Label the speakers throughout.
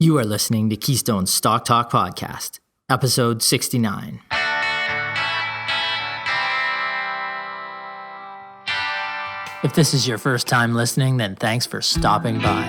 Speaker 1: You are listening to Keystone's Stock Talk Podcast, episode 69. If this is your first time listening, then thanks for stopping by.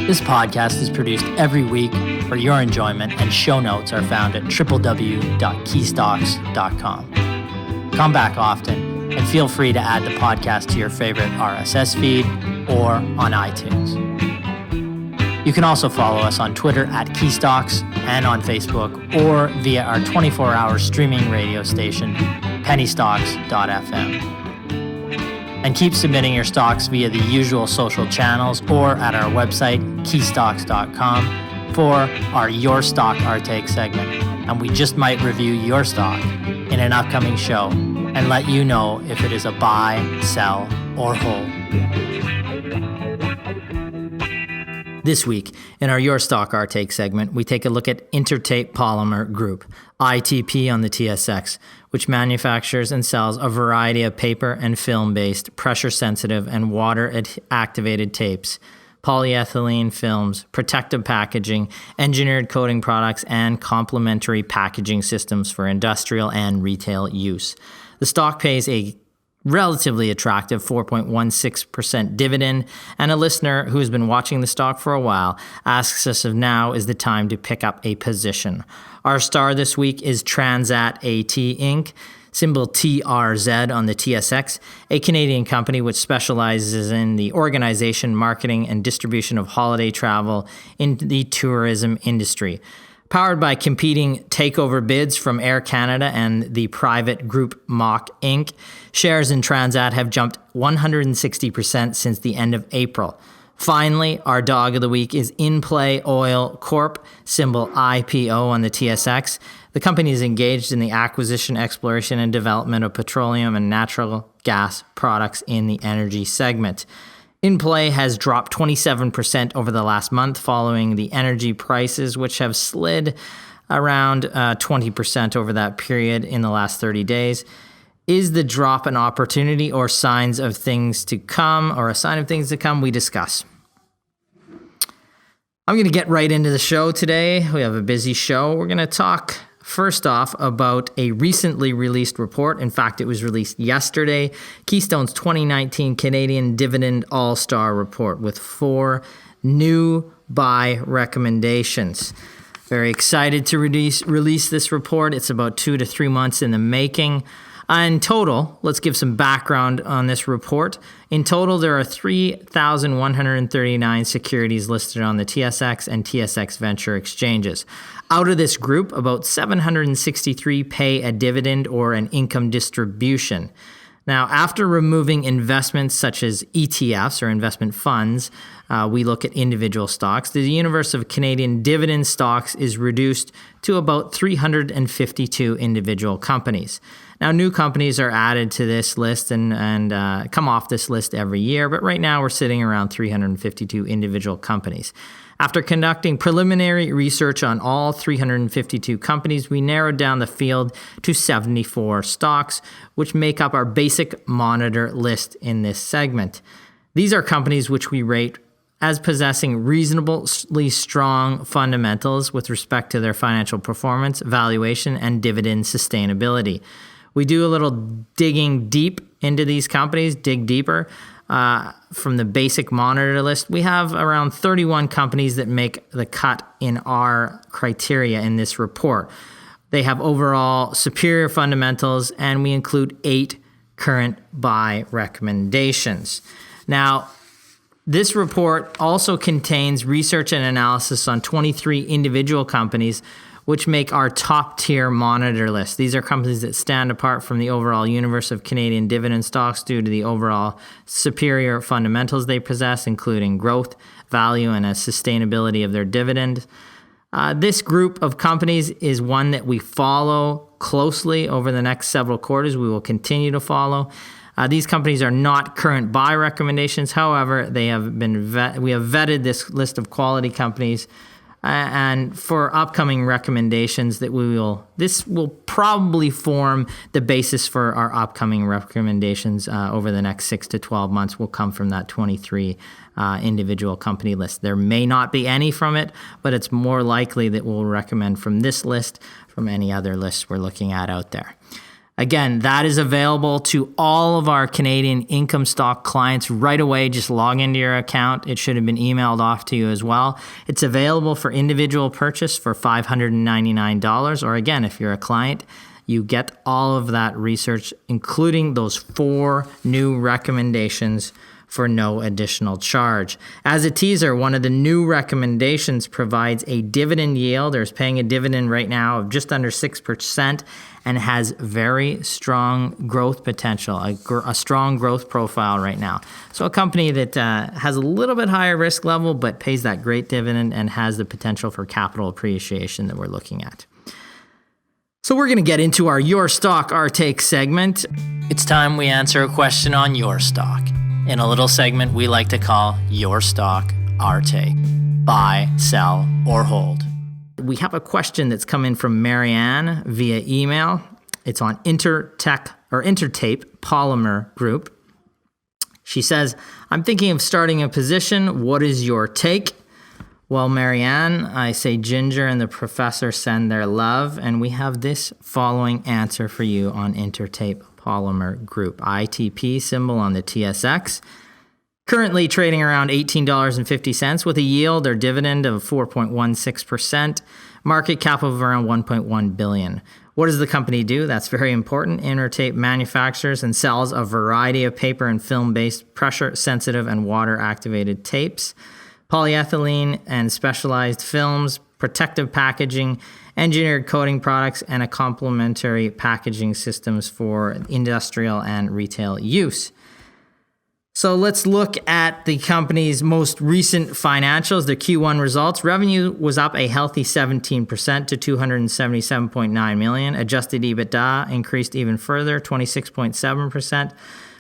Speaker 1: This podcast is produced every week for your enjoyment, and show notes are found at www.keystocks.com. Come back often, and feel free to add the podcast to your favorite RSS feed or on iTunes. You can also follow us on Twitter at Keystocks and on Facebook or via our 24-hour streaming radio station, pennystocks.fm. And keep submitting your stocks via the usual social channels or at our website, keystocks.com, for our Your Stock Our Take segment. And we just might review your stock in an upcoming show and let you know if it is a buy, sell, or hold. This week, in our Your Stock Our Take segment, we take a look at Intertape Polymer Group, ITP on the TSX, which manufactures and sells a variety of paper and film-based, pressure-sensitive, and water-activated tapes, polyethylene films, protective packaging, engineered coating products, and complementary packaging systems for industrial and retail use. The stock pays a relatively attractive 4.16% dividend, and a listener who has been watching the stock for a while asks us if now is the time to pick up a position. Our star this week is Transat A.T. Inc., symbol TRZ on the TSX, a Canadian company which specializes in the organization, marketing, and distribution of holiday travel in the tourism industry. Powered by competing takeover bids from Air Canada and the private group Mach Inc., shares in Transat have jumped 160% since the end of April. Finally, our dog of the week is InPlay Oil Corp, symbol IPO on the TSX. The company is engaged in the acquisition, exploration, and development of petroleum and natural gas products in the energy segment. InPlay has dropped 27% over the last month following the energy prices, which have slid around 20% over that period in the last 30 days. Is the drop an opportunity or signs of things to come, or a sign of things to come? We discuss. I'm going to get right into the show today. We have a busy show. We're going to talk first off about a recently released report. In fact, it was released yesterday. Keystone's 2019 Canadian Dividend All-Star Report with 4 new buy recommendations. Very excited to release this report. It's about 2 to 3 months in the making. In total, let's give some background on this report. In total, there are 3,139 securities listed on the TSX and TSX Venture exchanges. Out of this group, about 763 pay a dividend or an income distribution. Now, after removing investments such as ETFs or investment funds, we look at individual stocks. The universe of Canadian dividend stocks is reduced to about 352 individual companies. Now, new companies are added to this list and come off this list every year, but right now we're sitting around 352 individual companies. After conducting preliminary research on all 352 companies, we narrowed down the field to 74 stocks, which make up our basic monitor list in this segment. These are companies which we rate as possessing reasonably strong fundamentals with respect to their financial performance, valuation, and dividend sustainability. We do a little digging deep into these companies, dig deeper. From the basic monitor list, we have around 31 companies that make the cut in our criteria in this report. They have overall superior fundamentals, and we include 8 current buy recommendations. Now, this report also contains research and analysis on 23 individual companies which make our top-tier monitor list. These are companies that stand apart from the overall universe of Canadian dividend stocks due to the overall superior fundamentals they possess, including growth, value, and a sustainability of their dividend. This group of companies is one that we follow closely over the next several quarters. We will continue to follow. These companies are not current buy recommendations. However, we have vetted this list of quality companies and for upcoming recommendations this will probably form the basis for our upcoming recommendations over the next 6 to 12 months will come from that 23 individual company list. There may not be any from it, but it's more likely that we'll recommend from this list from any other lists we're looking at out there. Again, that is available to all of our Canadian income stock clients right away. Just log into your account. It should have been emailed off to you as well. It's available for individual purchase for $599. Or again, if you're a client, you get all of that research, including those 4 new recommendations for no additional charge. As a teaser, one of the new recommendations provides a dividend yield. There's paying a dividend right now of just under 6% and has very strong growth potential, a strong growth profile right now. So a company that has a little bit higher risk level but pays that great dividend and has the potential for capital appreciation that we're looking at. So we're going to get into our Your Stock, Our Take segment. It's time we answer a question on your stock in a little segment we like to call Your Stock, Our Take. Buy, sell, or hold. We have a question that's come in from Marianne via email. It's on Intertape Polymer Group. She says, I'm thinking of starting a position. What is your take? Well, Marianne, I say Ginger and the professor send their love, and we have this following answer for you on Intertape Polymer Group. ITP symbol on the TSX. Currently trading around $18.50 with a yield or dividend of 4.16%, market cap of around $1.1 billion. What does the company do? That's very important. Intertape manufactures and sells a variety of paper and film-based pressure-sensitive and water-activated tapes, polyethylene and specialized films, protective packaging, engineered coating products, and a complementary packaging systems for industrial and retail use. So let's look at the company's most recent financials, the Q1 results. Revenue was up a healthy 17% to $277.9 million. Adjusted EBITDA increased even further, 26.7%.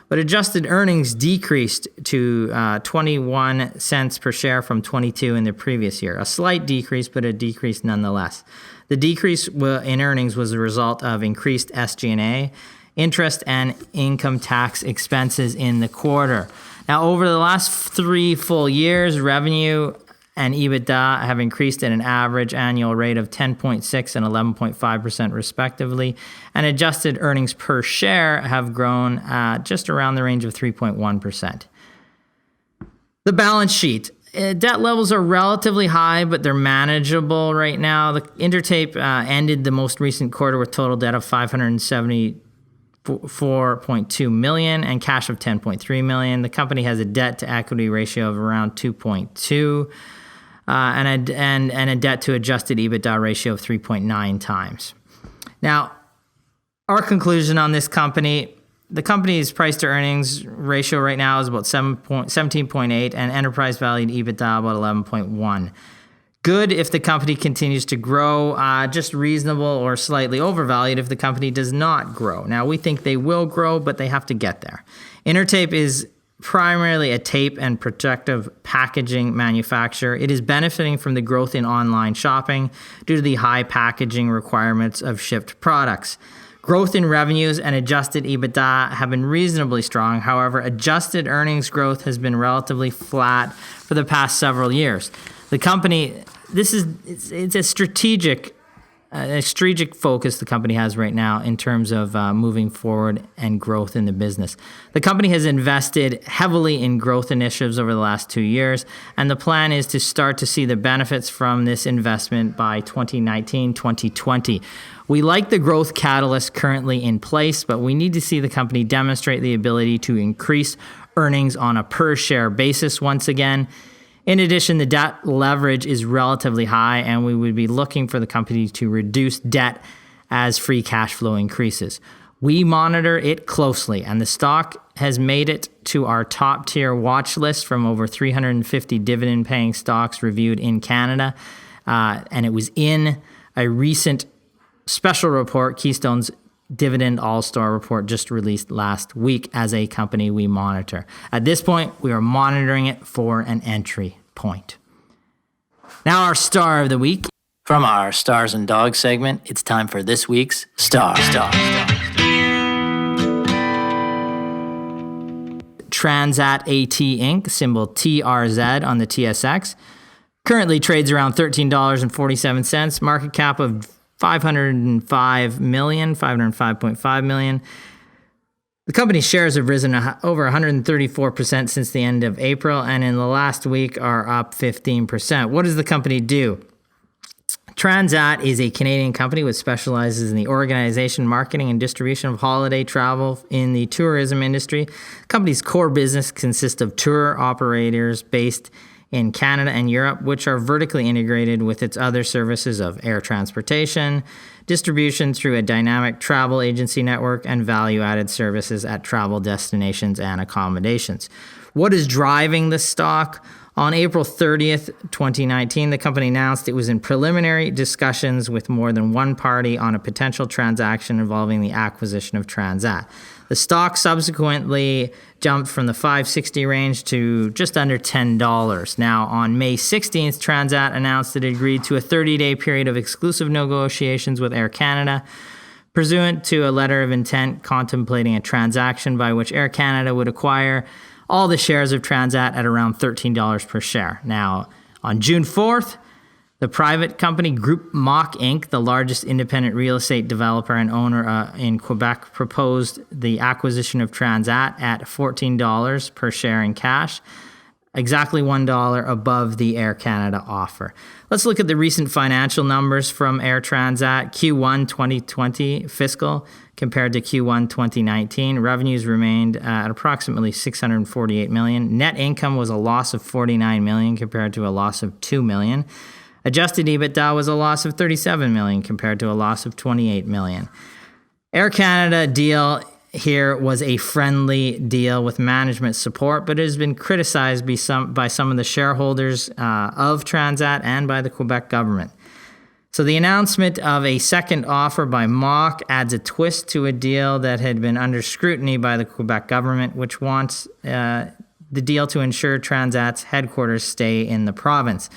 Speaker 1: But adjusted earnings decreased to 21 cents per share from 22 in the previous year. A slight decrease, but a decrease nonetheless. The decrease in earnings was a result of increased SG&A, interest, and income tax expenses in the quarter. Now, over the last 3 full years, revenue and EBITDA have increased at an average annual rate of 10.6 and 11.5% respectively, and adjusted earnings per share have grown just around the range of 3.1%. The balance sheet. Debt levels are relatively high, but they're manageable right now. The Intertape ended the most recent quarter with total debt of $574.2 million and cash of $10.3 million. The company has a debt to equity ratio of around 2.2 and a debt to adjusted EBITDA ratio of 3.9 times. Now, our conclusion on this company, the company's price to earnings ratio right now is about 17.8 and enterprise value to EBITDA about 11.1. Good if the company continues to grow, just reasonable or slightly overvalued if the company does not grow. Now, we think they will grow, but they have to get there. Intertape is primarily a tape and protective packaging manufacturer. It is benefiting from the growth in online shopping due to the high packaging requirements of shipped products. Growth in revenues and adjusted EBITDA have been reasonably strong. However, adjusted earnings growth has been relatively flat for the past several years. The company, it's a strategic focus the company has right now in terms of moving forward and growth in the business. The company has invested heavily in growth initiatives over the last 2 years, and the plan is to start to see the benefits from this investment by 2019, 2020. We like the growth catalyst currently in place, but we need to see the company demonstrate the ability to increase earnings on a per share basis once again. In addition, the debt leverage is relatively high, and we would be looking for the company to reduce debt as free cash flow increases. We monitor it closely, and the stock has made it to our top tier watch list from over 350 dividend-paying stocks reviewed in Canada, and it was in a recent special report, Keystone's Dividend All-Star report, just released last week as a company we monitor. At this point, we are monitoring it for an entry point. Now our star of the week. From our Stars and Dogs segment, it's time for this week's Star. Transat A.T. Inc., symbol TRZ on the TSX, currently trades around $13.47, market cap of $505.5 million. The company's shares have risen over 134% since the end of April, and in the last week are up 15%. What does the company do? Transat is a Canadian company which specializes in the organization, marketing, and distribution of holiday travel in the tourism industry. The company's core business consists of tour operators based in Canada and Europe, which are vertically integrated with its other services of air transportation, distribution through a dynamic travel agency network, and value-added services at travel destinations and accommodations. What is driving the stock? On April 30th, 2019, the company announced it was in preliminary discussions with more than one party on a potential transaction involving the acquisition of Transat. The stock subsequently jumped from the $5.60 range to just under $10. Now, on May 16th, Transat announced it agreed to a 30-day period of exclusive negotiations with Air Canada, pursuant to a letter of intent contemplating a transaction by which Air Canada would acquire all the shares of Transat at around $13 per share. Now, on June 4th, the private company Group Mach Inc., the largest independent real estate developer and owner in Quebec, proposed the acquisition of Transat at $14 per share in cash, exactly $1 above the Air Canada offer. Let's look at the recent financial numbers from Air Transat. Q1 2020 fiscal compared to Q1 2019. Revenues remained at approximately $648 million. Net income was a loss of $49 million compared to a loss of $2 million. Adjusted EBITDA was a loss of $37 million compared to a loss of $28 million. Air Canada deal here was a friendly deal with management support, but it has been criticized by some of the shareholders of Transat and by the Quebec government. So the announcement of a second offer by Mach adds a twist to a deal that had been under scrutiny by the Quebec government, which wants the deal to ensure Transat's headquarters stay in the province.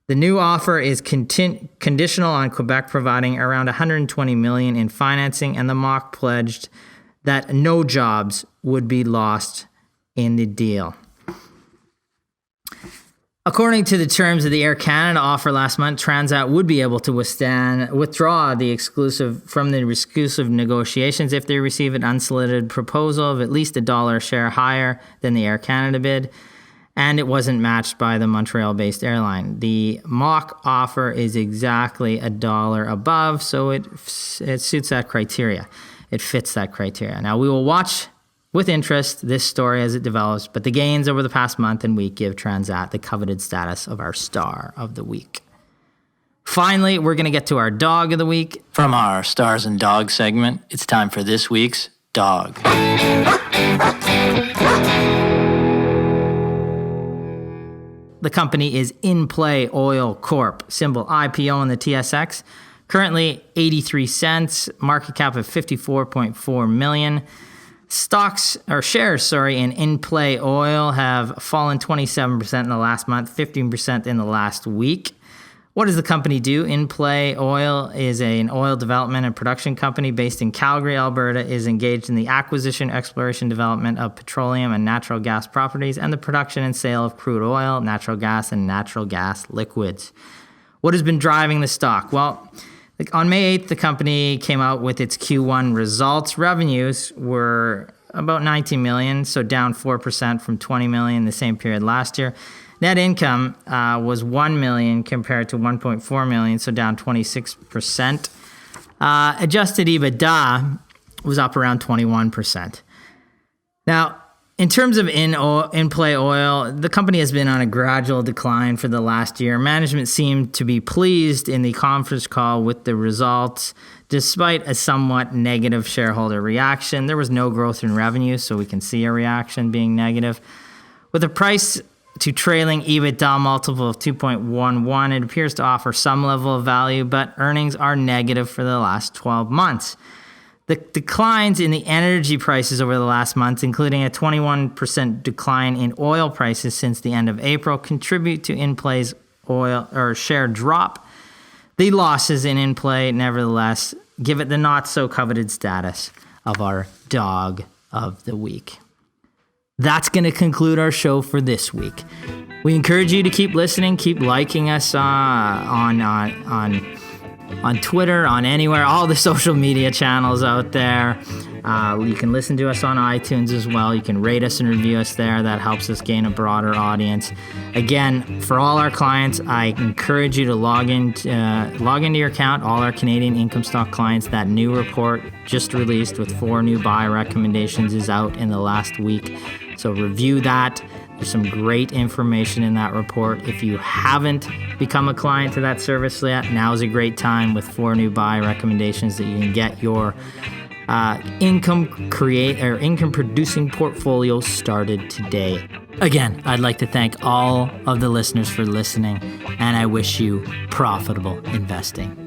Speaker 1: The new offer is conditional on Quebec providing around $120 million in financing, and the Mach pledged that no jobs would be lost in the deal. According to the terms of the Air Canada offer last month, Transat would be able to withdraw the exclusive negotiations if they receive an unsolicited proposal of at least $1 a share higher than the Air Canada bid, and it wasn't matched by the Montreal-based airline. The Mach offer is exactly $1 above, so it suits that criteria. It fits that criteria. Now, we will watch with interest this story as it develops, but the gains over the past month and week give Transat the coveted status of our star of the week. Finally, we're going to get to our dog of the week. From our Stars and Dogs segment, it's time for this week's dog. The company is InPlay Oil Corp, symbol IPO on the TSX. Currently 83 cents, market cap of $54.4 million. Shares in InPlay Oil have fallen 27% in the last month, 15% in the last week. What does the company do? InPlay Oil is an oil development and production company based in Calgary, Alberta, is engaged in the acquisition, exploration, development of petroleum and natural gas properties and the production and sale of crude oil, natural gas, and natural gas liquids. What has been driving the stock? Well, on May 8th, the company came out with its Q1 results. Revenues were about $19 million, so down 4% from $20 million the same period last year. Net income was $1 million compared to $1.4 million, so down 26%. Adjusted EBITDA was up around 21%. Now, in terms of InPlay Oil, the company has been on a gradual decline for the last year. Management seemed to be pleased in the conference call with the results, despite a somewhat negative shareholder reaction. There was no growth in revenue, so we can see a reaction being negative. With a price to trailing EBITDA multiple of 2.11, it appears to offer some level of value, but earnings are negative for the last 12 months. The declines in the energy prices over the last month, including a 21% decline in oil prices since the end of April, contribute to InPlay's oil or share drop, the losses in InPlay nevertheless give it the not so coveted status of our dog of the week. That's going to conclude our show for this week. We encourage you to keep listening, keep liking us on Twitter, on anywhere, all the social media channels out there. You can listen to us on iTunes as well. You can rate us and review us there. That helps us gain a broader audience. Again, for all our clients, I encourage you to log into your account. All our Canadian income stock clients, that new report just released with 4 new buy recommendations is out in the last week. So review that. There's some great information in that report. If you haven't become a client to that service yet, now's a great time with 4 new buy recommendations that you can get your income producing portfolio started today. Again, I'd like to thank all of the listeners for listening, and I wish you profitable investing.